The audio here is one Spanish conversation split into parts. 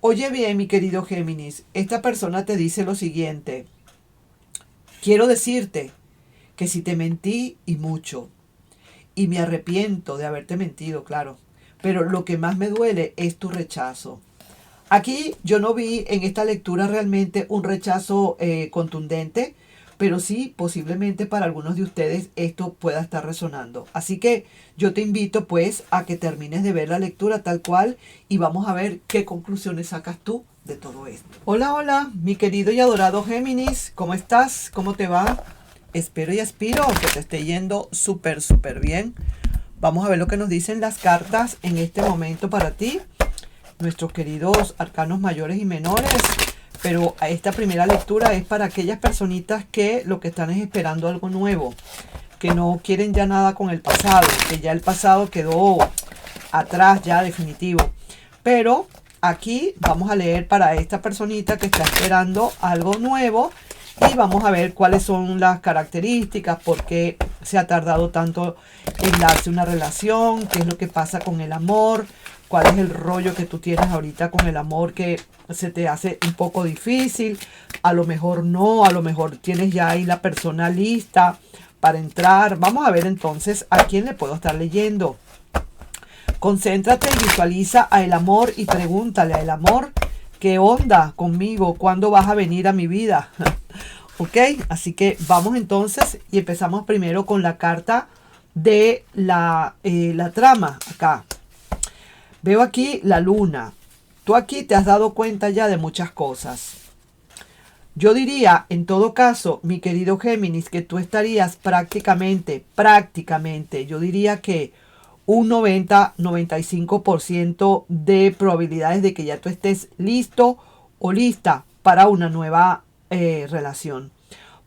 Oye bien, mi querido Géminis, esta persona te dice lo siguiente. Quiero decirte que si te mentí y mucho, y me arrepiento de haberte mentido, claro, pero lo que más me duele es tu rechazo. Aquí yo no vi en esta lectura realmente un rechazo contundente, pero sí posiblemente para algunos de ustedes esto pueda estar resonando. Así que yo te invito pues a que termines de ver la lectura tal cual y vamos a ver qué conclusiones sacas tú de todo esto. Hola, hola, mi querido y adorado Géminis, ¿cómo estás? ¿Cómo te va? Espero y aspiro que te esté yendo súper bien. Vamos a ver lo que nos dicen las cartas en este momento para ti, nuestros queridos arcanos mayores y menores. Pero esta primera lectura es para aquellas personitas que lo que están es esperando algo nuevo, que no quieren ya nada con el pasado, que ya el pasado quedó atrás ya definitivo. Pero aquí vamos a leer para esta personita que está esperando algo nuevo y vamos a ver cuáles son las características, por qué se ha tardado tanto en darse una relación, qué es lo que pasa con el amor, cuál es el rollo que tú tienes ahorita con el amor que se te hace un poco difícil, a lo mejor no, a lo mejor tienes ya ahí la persona lista para entrar. Vamos a ver entonces a quién le puedo estar leyendo. Concéntrate y visualiza a el amor y pregúntale a el amor, ¿qué onda conmigo? ¿Cuándo vas a venir a mi vida? Ok, así que vamos entonces y empezamos primero con la carta de la trama acá. Veo aquí la luna. Tú aquí te has dado cuenta ya de muchas cosas. Yo diría, en todo caso, mi querido Géminis, que tú estarías prácticamente, yo diría que un 90-95% de probabilidades de que ya tú estés listo o lista para una nueva relación.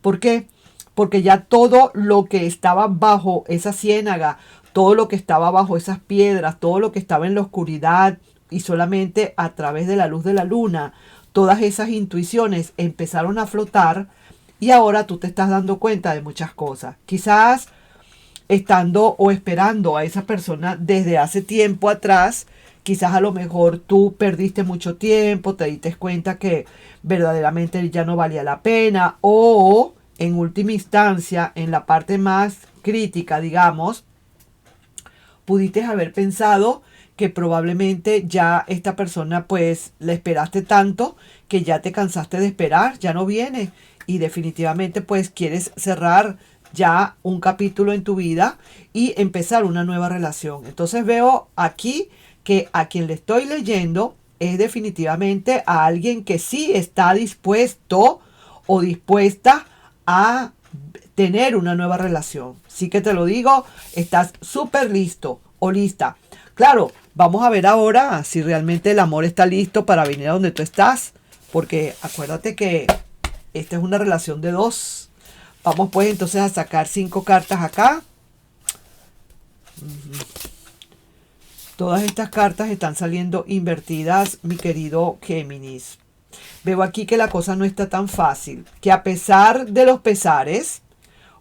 ¿Por qué? Porque ya todo lo que estaba bajo esa ciénaga, todo lo que estaba bajo esas piedras, todo lo que estaba en la oscuridad y solamente a través de la luz de la luna, todas esas intuiciones empezaron a flotar y ahora tú te estás dando cuenta de muchas cosas. Quizás estando o esperando a esa persona desde hace tiempo atrás, quizás a lo mejor tú perdiste mucho tiempo, te diste cuenta que verdaderamente ya no valía la pena o en última instancia, en la parte más crítica, digamos, pudiste haber pensado que probablemente ya esta persona pues la esperaste tanto que ya te cansaste de esperar, ya no viene y definitivamente pues quieres cerrar ya un capítulo en tu vida y empezar una nueva relación. Entonces veo aquí que a quien le estoy leyendo es definitivamente a alguien que sí está dispuesto o dispuesta a tener una nueva relación. Sí que te lo digo, estás súper listo o lista. Claro, vamos a ver ahora si realmente el amor está listo para venir a donde tú estás, porque acuérdate que esta es una relación de dos. Vamos pues entonces a sacar 5 cartas acá. Todas estas cartas están saliendo invertidas, mi querido Géminis. Veo aquí que la cosa no está tan fácil, que a pesar de los pesares,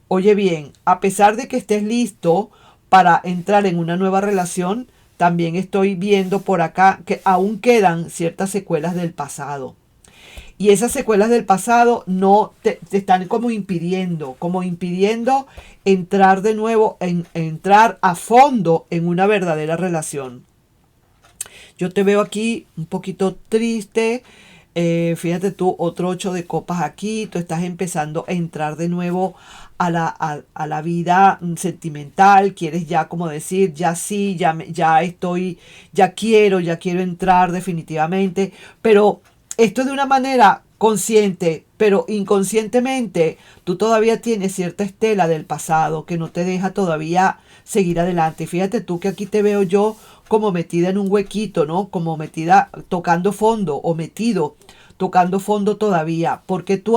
oye bien, a pesar de que estés listo para entrar en una nueva relación, también estoy viendo por acá que aún quedan ciertas secuelas del pasado. Y esas secuelas del pasado no te están como impidiendo entrar de nuevo, entrar a fondo en una verdadera relación. Yo te veo aquí un poquito triste. Fíjate tú, otro 8 de copas aquí. Tú estás empezando a entrar de nuevo a la vida sentimental. Quieres ya como decir, ya sí, ya estoy, ya quiero entrar definitivamente. Pero esto de una manera consciente, pero inconscientemente tú todavía tienes cierta estela del pasado que no te deja todavía seguir adelante. Fíjate tú que aquí te veo yo como metida en un huequito, ¿no? Como metida tocando fondo o metido tocando fondo todavía, porque tú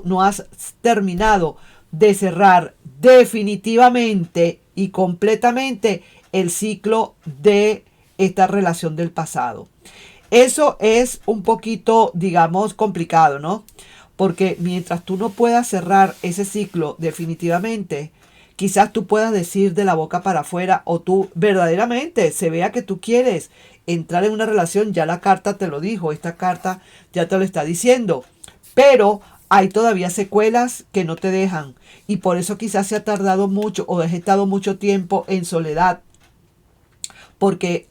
no has terminado de cerrar definitivamente y completamente el ciclo de esta relación del pasado. Eso es un poquito, digamos, complicado, ¿no? Porque mientras tú no puedas cerrar ese ciclo definitivamente, Quizás tú puedas decir de la boca para afuera o tú verdaderamente se vea que tú quieres entrar en una relación, ya la carta te lo dijo, esta carta ya te lo está diciendo, pero hay todavía secuelas que no te dejan y por eso quizás se ha tardado mucho o has estado mucho tiempo en soledad, porque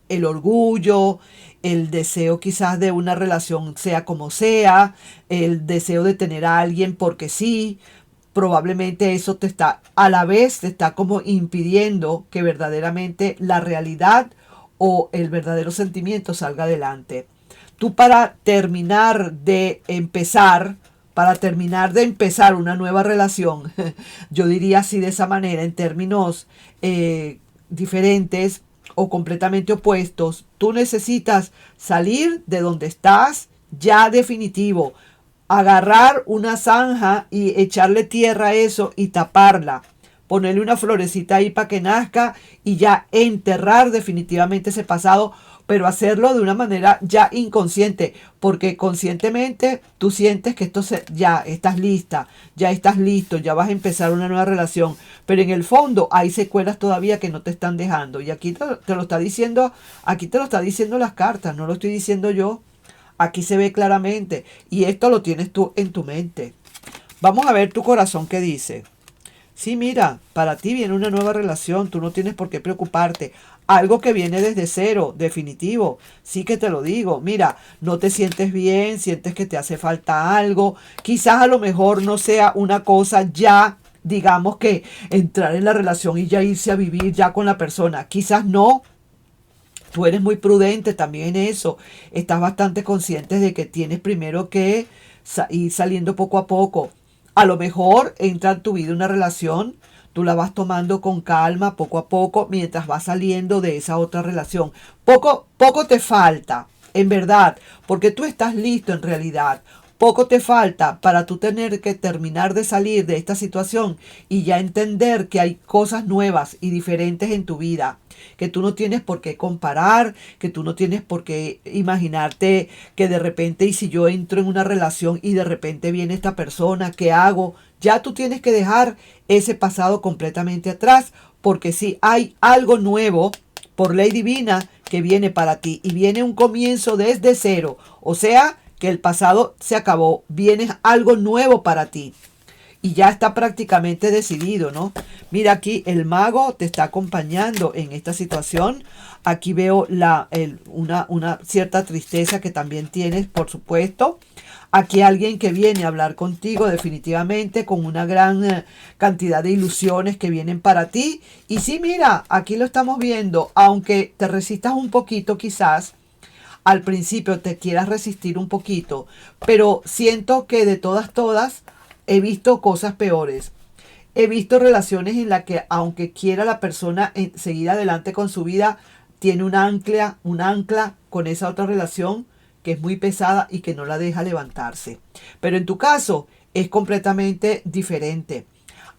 el orgullo, el deseo quizás de una relación sea como sea, el deseo de tener a alguien porque sí, probablemente eso te está, a la vez te está como impidiendo que verdaderamente la realidad o el verdadero sentimiento salga adelante. Tú para terminar de empezar una nueva relación, yo diría así de esa manera, en términos diferentes o completamente opuestos, tú necesitas salir de donde estás ya definitivo, agarrar una zanja y echarle tierra a eso y taparla, ponerle una florecita ahí para que nazca y ya enterrar definitivamente ese pasado, pero hacerlo de una manera ya inconsciente, porque conscientemente tú sientes que ya estás lista, ya estás listo, ya vas a empezar una nueva relación, pero en el fondo hay secuelas todavía que no te están dejando y te lo está diciendo, aquí te lo está diciendo las cartas, no lo estoy diciendo yo. Aquí se ve claramente y esto lo tienes tú en tu mente. Vamos a ver tu corazón qué dice. Sí, mira, para ti viene una nueva relación, tú no tienes por qué preocuparte. Algo que viene desde cero, definitivo. Sí que te lo digo. Mira, no te sientes bien, sientes que te hace falta algo. Quizás a lo mejor no sea una cosa ya, digamos que entrar en la relación y ya irse a vivir ya con la persona. Quizás no. Tú eres muy prudente también en eso. Estás bastante consciente de que tienes primero que ir saliendo poco a poco. A lo mejor entra en tu vida una relación, tú la vas tomando con calma, poco a poco, mientras vas saliendo de esa otra relación. Poco te falta, en verdad, porque tú estás listo en realidad. Poco te falta para tú tener que terminar de salir de esta situación y ya entender que hay cosas nuevas y diferentes en tu vida, que tú no tienes por qué comparar, que tú no tienes por qué imaginarte que de repente y si yo entro en una relación y de repente viene esta persona, ¿qué hago? Ya tú tienes que dejar ese pasado completamente atrás, porque si hay algo nuevo por ley divina que viene para ti y viene un comienzo desde cero, o sea, que el pasado se acabó, viene algo nuevo para ti y ya está prácticamente decidido, ¿no? Mira aquí, el mago te está acompañando en esta situación. Aquí veo una cierta tristeza que también tienes, por supuesto. Aquí alguien que viene a hablar contigo definitivamente con una gran cantidad de ilusiones que vienen para ti. Y sí, mira, aquí lo estamos viendo, aunque te resistas un poquito quizás, al principio te quieras resistir un poquito, pero siento que de todas, he visto cosas peores. He visto relaciones en las que aunque quiera la persona seguir adelante con su vida, tiene un ancla con esa otra relación que es muy pesada y que no la deja levantarse. Pero en tu caso es completamente diferente.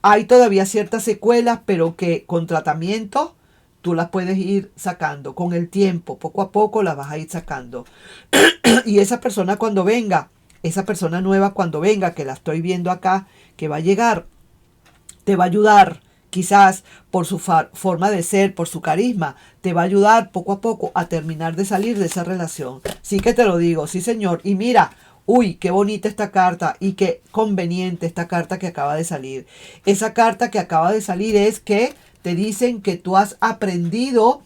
Hay todavía ciertas secuelas, pero que con tratamiento tú las puedes ir sacando. Con el tiempo, poco a poco las vas a ir sacando. Y esa persona cuando venga, esa persona nueva cuando venga, que la estoy viendo acá, que va a llegar, te va a ayudar, quizás por su forma de ser, por su carisma, te va a ayudar poco a poco a terminar de salir de esa relación. Sí que te lo digo, sí señor. Y mira, uy, qué bonita esta carta y qué conveniente esta carta que acaba de salir. Esa carta que acaba de salir es que te dicen que tú has aprendido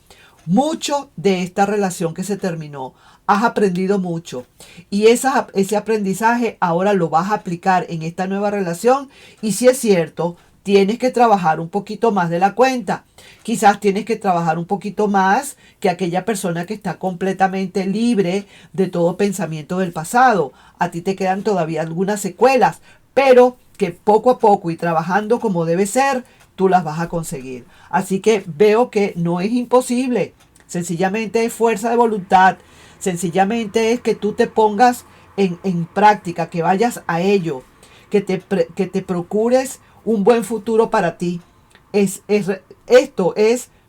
mucho de esta relación que se terminó. Has aprendido mucho y ese aprendizaje ahora lo vas a aplicar en esta nueva relación y si es cierto, tienes que trabajar un poquito más de la cuenta. Quizás tienes que trabajar un poquito más que aquella persona que está completamente libre de todo pensamiento del pasado. A ti te quedan todavía algunas secuelas, pero que poco a poco y trabajando como debe ser, tú las vas a conseguir. Así que veo que no es imposible. Sencillamente es fuerza de voluntad. Sencillamente es que tú te pongas en práctica, que vayas a ello, que te procures un buen futuro para ti.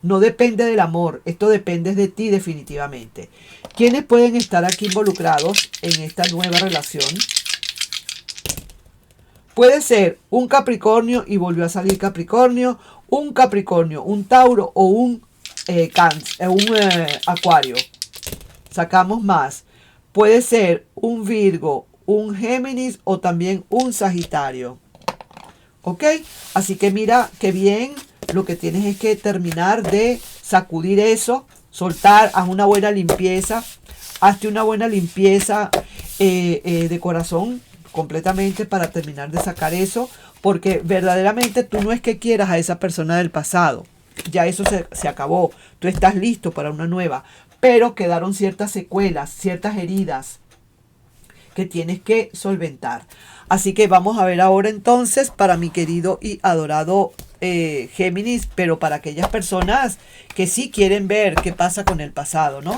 No depende del amor, esto depende de ti definitivamente. ¿Quiénes pueden estar aquí involucrados en esta nueva relación? Puede ser un Capricornio y volvió a salir Capricornio, un Capricornio, un Tauro o un Acuario. Sacamos más. Puede ser un Virgo, un Géminis o también un Sagitario. ¿Ok? Así que mira qué bien. Lo que tienes es que terminar de sacudir eso, soltar, haz una buena limpieza. Hazte una buena limpieza de corazón completamente para terminar de sacar eso. Porque verdaderamente tú no es que quieras a esa persona del pasado. Ya eso se acabó. Tú estás listo para una nueva. Pero quedaron ciertas secuelas, ciertas heridas que tienes que solventar. Así que vamos a ver ahora entonces para mi querido y adorado Géminis, pero para aquellas personas que sí quieren ver qué pasa con el pasado, ¿no?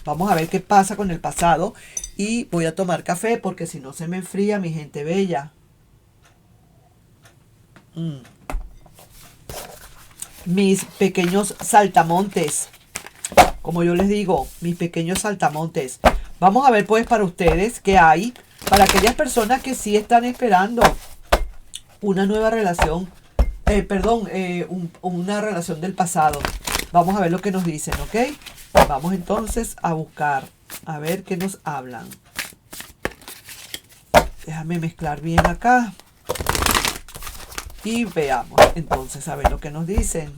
Vamos a ver qué pasa con el pasado y voy a tomar café porque si no se me enfría mi gente bella. Mis pequeños saltamontes, como yo les digo, mis pequeños saltamontes. Vamos a ver pues para ustedes qué hay, para aquellas personas que sí están esperando una nueva relación, una relación del pasado. Vamos a ver lo que nos dicen, ¿ok? Vamos entonces a buscar, a ver qué nos hablan. Déjame mezclar bien acá. Y veamos entonces a ver lo que nos dicen.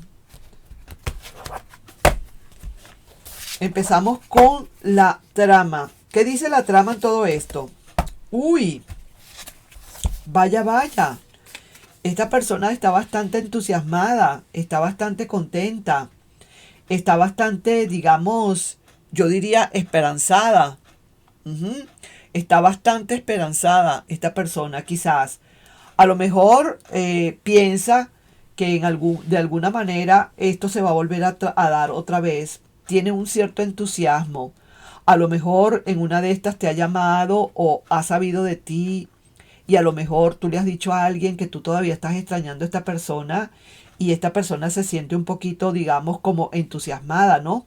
Empezamos con la trama. ¿Qué dice la trama en todo esto? Uy, vaya, vaya. Esta persona está bastante entusiasmada, está bastante contenta, está bastante, digamos, yo diría esperanzada. Está bastante esperanzada esta persona, quizás. A lo mejor piensa que de alguna manera esto se va a volver a dar otra vez. Tiene un cierto entusiasmo. A lo mejor en una de estas te ha llamado o ha sabido de ti y a lo mejor tú le has dicho a alguien que tú todavía estás extrañando a esta persona y esta persona se siente un poquito, digamos, como entusiasmada, ¿no?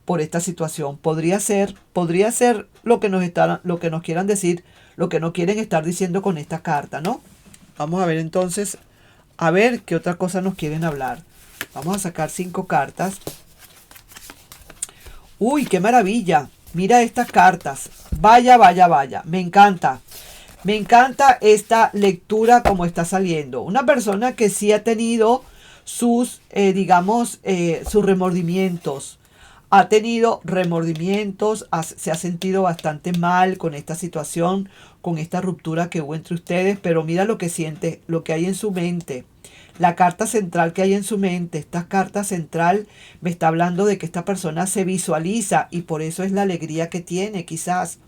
Por esta situación. Podría ser lo que lo que nos quieran decir, lo que no quieren estar diciendo con esta carta, ¿no? Vamos a ver entonces, a ver qué otra cosa nos quieren hablar. Vamos a sacar 5 cartas. ¡Uy, qué maravilla! Mira estas cartas. Vaya, vaya, vaya. Me encanta. Me encanta esta lectura como está saliendo. Una persona que sí ha tenido sus, sus remordimientos. Ha tenido remordimientos, se ha sentido bastante mal con esta situación, con esta ruptura que hubo entre ustedes, pero mira lo que siente, lo que hay en su mente. La carta central que hay en su mente, esta carta central me está hablando de que esta persona se visualiza y por eso es la alegría que tiene, quizás.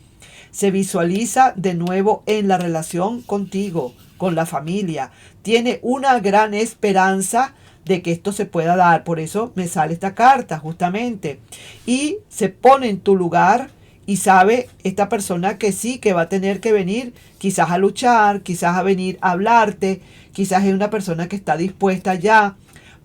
Se visualiza de nuevo en la relación contigo, con la familia. Tiene una gran esperanza de que esto se pueda dar. Por eso me sale esta carta justamente. Y se pone en tu lugar y sabe esta persona que sí, que va a tener que venir quizás a luchar, quizás a venir a hablarte. Quizás es una persona que está dispuesta ya.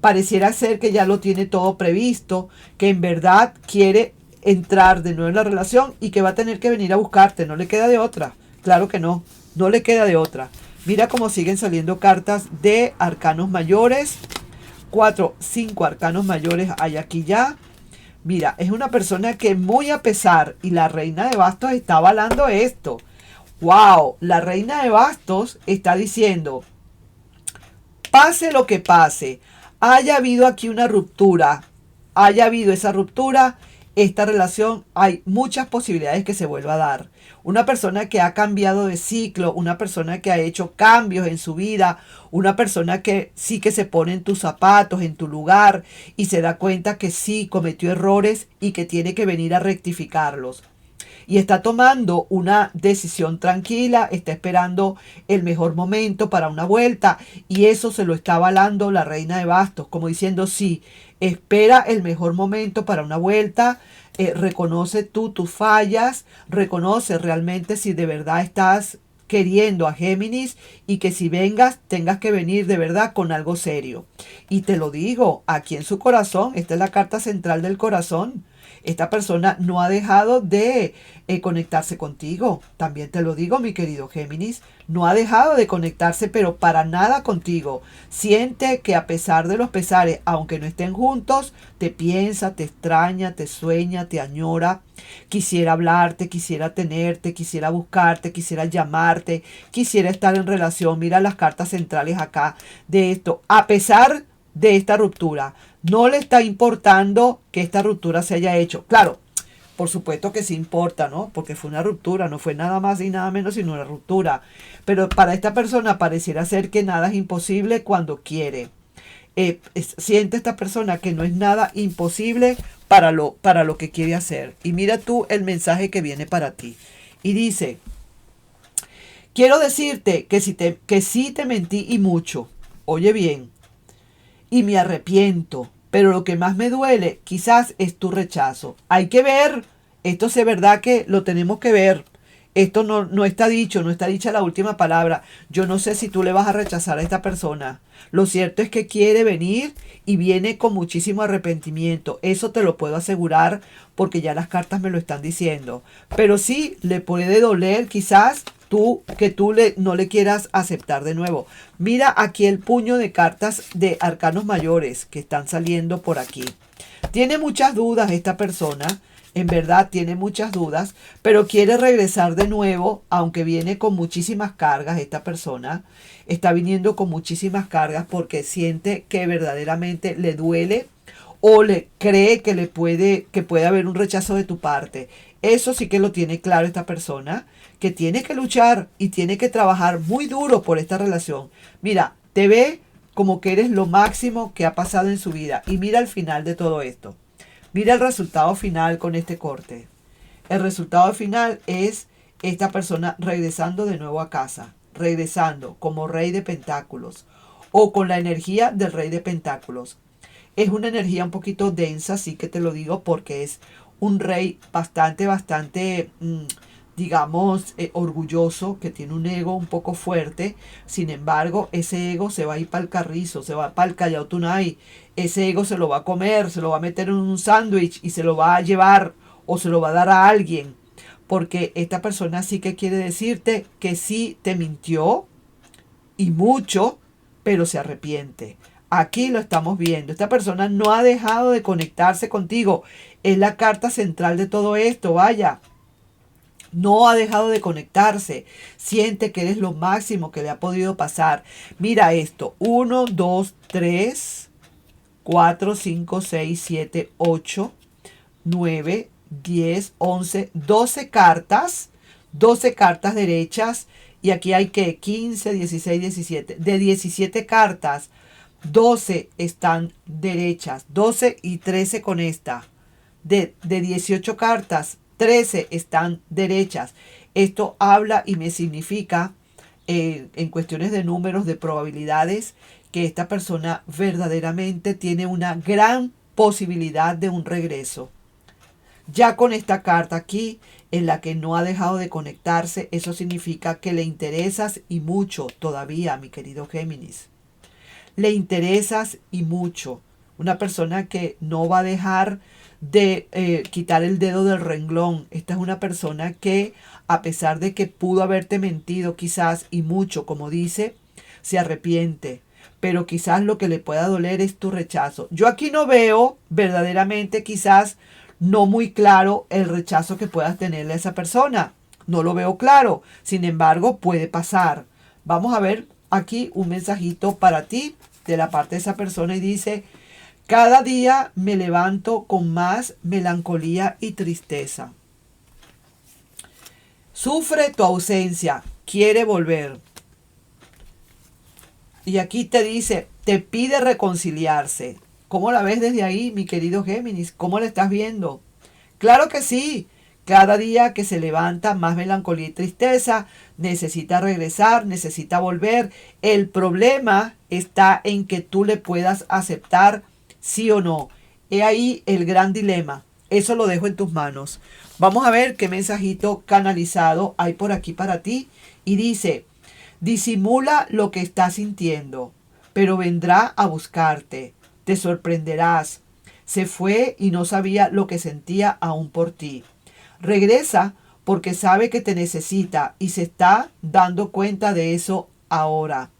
Pareciera ser que ya lo tiene todo previsto, que en verdad quiere entrar de nuevo en la relación y que va a tener que venir a buscarte. No le queda de otra. Claro que no. No le queda de otra. Mira cómo siguen saliendo cartas de arcanos mayores. 4, 5 arcanos mayores hay aquí ya. Mira, es una persona que muy a pesar, y la reina de bastos está avalando esto. ¡Wow! La reina de bastos está diciendo, pase lo que pase, haya habido aquí una ruptura, haya habido esa ruptura, esta relación hay muchas posibilidades que se vuelva a dar. Una persona que ha cambiado de ciclo, una persona que ha hecho cambios en su vida, una persona que sí que se pone en tus zapatos, en tu lugar y se da cuenta que sí cometió errores y que tiene que venir a rectificarlos. Y está tomando una decisión tranquila, está esperando el mejor momento para una vuelta y eso se lo está avalando la reina de bastos, como diciendo sí, espera el mejor momento para una vuelta, reconoce tú tus fallas, reconoce realmente si de verdad estás queriendo a Géminis y que si vengas tengas que venir de verdad con algo serio. Y te lo digo, aquí en su corazón, esta es la carta central del corazón. Esta persona no ha dejado de conectarse contigo. También te lo digo, mi querido Géminis, no ha dejado de conectarse, pero para nada contigo. Siente que a pesar de los pesares, aunque no estén juntos, te piensa, te extraña, te sueña, te añora. Quisiera hablarte, quisiera tenerte, quisiera buscarte, quisiera llamarte, quisiera estar en relación. Mira las cartas centrales acá de esto. A pesar de esta ruptura, no le está importando que esta ruptura se haya hecho. Claro, por supuesto que sí importa, ¿no? Porque fue una ruptura, no fue nada más y nada menos sino una ruptura. Pero para esta persona pareciera ser que nada es imposible cuando quiere. Siente esta persona que no es nada imposible para lo que quiere hacer. Y mira tú el mensaje que viene para ti. Y dice, quiero decirte que sí te mentí y mucho. Oye bien. Y me arrepiento. Pero lo que más me duele quizás es tu rechazo. Hay que ver. Esto es verdad que lo tenemos que ver. Esto no está dicho, no está dicha la última palabra. Yo no sé si tú le vas a rechazar a esta persona. Lo cierto es que quiere venir y viene con muchísimo arrepentimiento. Eso te lo puedo asegurar porque ya las cartas me lo están diciendo. Pero sí le puede doler quizás que tú no le quieras aceptar de nuevo. Mira aquí el puño de cartas de arcanos mayores que están saliendo por aquí. Tiene muchas dudas esta persona. En verdad tiene muchas dudas, pero quiere regresar de nuevo, aunque viene con muchísimas cargas. Esta persona está viniendo con muchísimas cargas porque siente que verdaderamente le duele o le cree que puede haber un rechazo de tu parte. Eso sí que lo tiene claro esta persona, que tiene que luchar y tiene que trabajar muy duro por esta relación. Mira, te ve como que eres lo máximo que ha pasado en su vida y mira el final de todo esto. Mira el resultado final con este corte. El resultado final es esta persona regresando de nuevo a casa, regresando como rey de pentáculos o con la energía del rey de pentáculos. Es una energía un poquito densa, sí que te lo digo, porque es un rey bastante, digamos, orgulloso, que tiene un ego un poco fuerte. Sin embargo, ese ego se va a ir para el carrizo, se va para el Callao Tunay. Ese ego se lo va a comer, se lo va a meter en un sándwich y se lo va a llevar o se lo va a dar a alguien. Porque esta persona sí que quiere decirte que sí te mintió y mucho, pero se arrepiente. Aquí lo estamos viendo. Esta persona no ha dejado de conectarse contigo. Es la carta central de todo esto, vaya. No ha dejado de conectarse. Siente que eres lo máximo que le ha podido pasar. Mira esto. 1, 2, 3, 4, 5, 6, 7, 8, 9, 10, 11, 12 cartas. 12 cartas derechas. Y aquí hay que 15, 16, 17. De 17 cartas, 12 están derechas. 12 y 13 con esta. De 18 cartas, 13 están derechas. Esto habla y me significa, en cuestiones de números, de probabilidades, que esta persona verdaderamente tiene una gran posibilidad de un regreso. Ya con esta carta aquí, en la que no ha dejado de conectarse, eso significa que le interesas y mucho todavía, mi querido Géminis. Le interesas y mucho. Una persona que no va a dejar de quitar el dedo del renglón. Esta es una persona que, a pesar de que pudo haberte mentido quizás y mucho, como dice, se arrepiente. Pero quizás lo que le pueda doler es tu rechazo. Yo aquí no veo verdaderamente, quizás no muy claro, el rechazo que puedas tenerle a esa persona. No lo veo claro. Sin embargo, puede pasar. Vamos a ver aquí un mensajito para ti de la parte de esa persona y dice: cada día me levanto con más melancolía y tristeza. Sufre tu ausencia, quiere volver. Y aquí te dice, te pide reconciliarse. ¿Cómo la ves desde ahí, mi querido Géminis? ¿Cómo la estás viendo? Claro que sí. Cada día que se levanta más melancolía y tristeza, necesita regresar, necesita volver. El problema está en que tú le puedas aceptar sí o no. He ahí el gran dilema. Eso lo dejo en tus manos. Vamos a ver qué mensajito canalizado hay por aquí para ti. Y dice: disimula lo que estás sintiendo, pero vendrá a buscarte. Te sorprenderás. Se fue y no sabía lo que sentía aún por ti. Regresa porque sabe que te necesita y se está dando cuenta de eso ahora.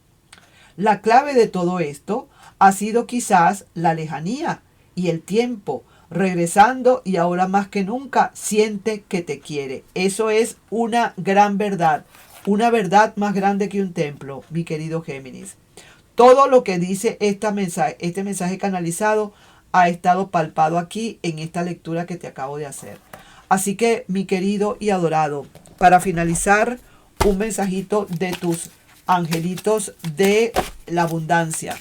La clave de todo esto ha sido quizás la lejanía y el tiempo, regresando y ahora más que nunca siente que te quiere. Eso es una gran verdad, una verdad más grande que un templo, mi querido Géminis. Todo lo que dice este mensaje canalizado ha estado palpado aquí en esta lectura que te acabo de hacer. Así que, mi querido y adorado, para finalizar, un mensajito de tus angelitos de la abundancia,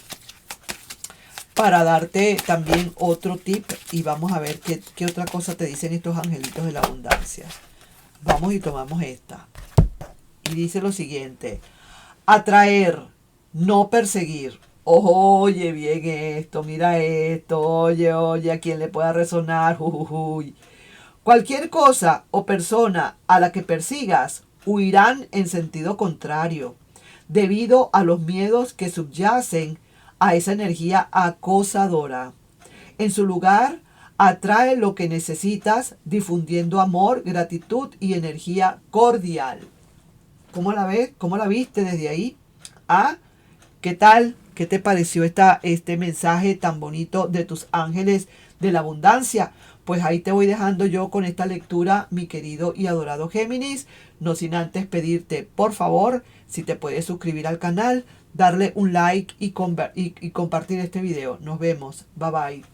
para darte también otro tip y vamos a ver qué otra cosa te dicen estos angelitos de la abundancia. Vamos y tomamos esta. Y dice lo siguiente: atraer, no perseguir. Oye, bien esto, mira esto, oye, a quien le pueda resonar. Uy. Cualquier cosa o persona a la que persigas huirán en sentido contrario, debido a los miedos que subyacen a esa energía acosadora. En su lugar, atrae lo que necesitas, difundiendo amor, gratitud y energía cordial. ¿Cómo la ves? ¿Cómo la viste desde ahí? ¿Ah? ¿Qué tal? ¿Qué te pareció este mensaje tan bonito de tus ángeles de la abundancia? Pues ahí te voy dejando yo con esta lectura, mi querido y adorado Géminis. No sin antes pedirte, por favor, si te puedes suscribir al canal, darle un like y compartir este video. Nos vemos. Bye bye.